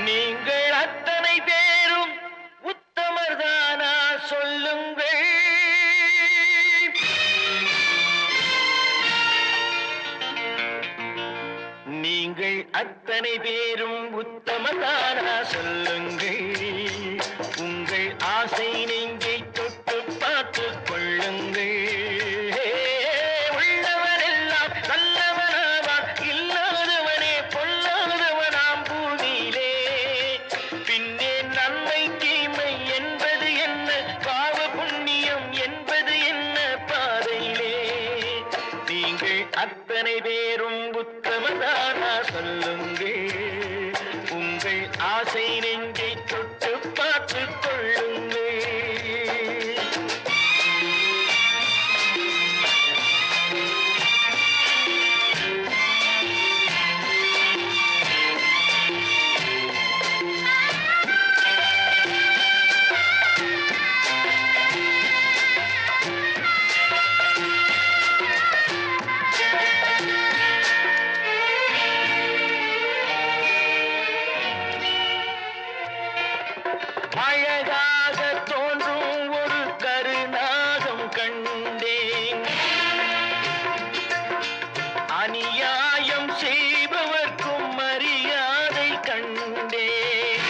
நீங்கள் அத்தனை பேரும் உத்தமர்தானா சொல்லுங்கள். நீங்கள் அத்தனை பேரும் உத்தமர்தானா சொல்லுங்கள். உங்கள் ஆசை நெஞ்சை தொட்டு பார்த்துக் கொள்ளுங்கள். உள்ளவனெல்லாம் நல்லவனாவான், இல்லாதவனே பொல்லாதவனாம் பூமியிலே. பின்னே நன்மை தீமை என்பது என்ன, பாவ புண்ணியம் என்பது என்ன பாதையிலே. நீங்கள் அத்தனை பேரும் உத்தமதானா சொல்லுங்கள். உங்கள் ஆசை நெஞ்சை தொட்டு பார்த்துக் கொள்ளுங்கள். அழகாக தோன்றும் ஒரு கருநாகம் கண்டேன். அநியாயம் செய்பவர்க்கும் மரியாதை கண்டேன்.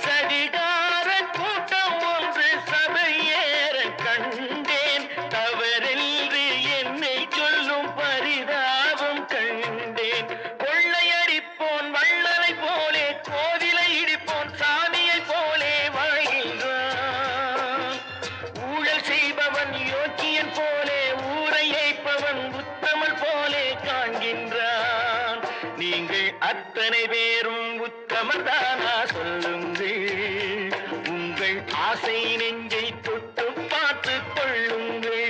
சதிகார கூட்டம் ஒன்று சபையேற கண்டேன். தவறென்று என்னை சொல்லும் பரிதாபம் கண்டேன். கொள்ளையடிப்போன் வள்ளலை போலே, கோவிலை இடிப்போன் சாமியை போலே வாழ்கின்றான். ஊழல் செய்பவன் யோக்கியன் போலே, ஊரை ஏய்ப்பவன் உத்தமல் போலே காண்கின்றான். நீங்கள் அத்தனை பேரும் உத்தமதானா சொல்லுங்கள். உங்கள் ஆசை நெஞ்சை தொட்டு பார்த்துக் கொள்ளுங்கள்.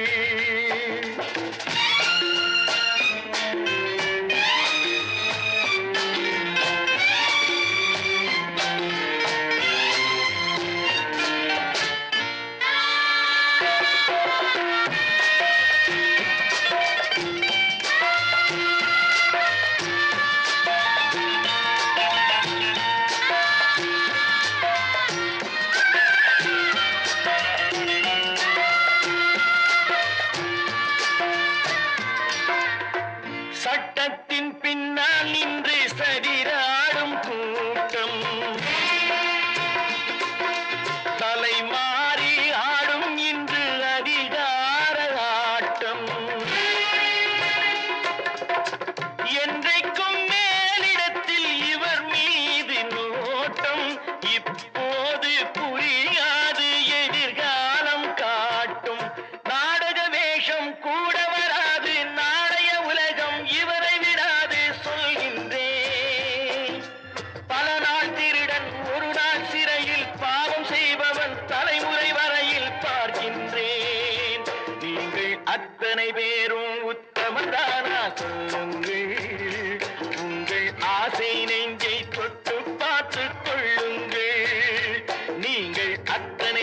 சட்டத்தின் பின்னால் நின்று சதிராடும் கூட்டம், தலைமாறி ஆடும் இன்று அதிகார ஆட்டம். என்றைக்கும் மேலிடத்தில் இவர் மீது நோட்டம். இப்போது புரியாது, எதிர்காலம் காட்டும். நாடக வேஷம் கூட வராது, நாளைய உலகம் இவரை விடாது சொல்கின்றேன். பல நாள் திருடன் ஒரு நாள் சிறையில், பாவம் செய்பவன் தலைமுறை வரையில் பார்க்கின்றேன். நீங்கள் அத்தனை பேரும் உத்தமதானா சொல்லுங்கள். உங்கள் ஆசை நெஞ்சை தொட்டு பார்த்துக் கொள்ளுங்கள். நீங்கள் அத்தனை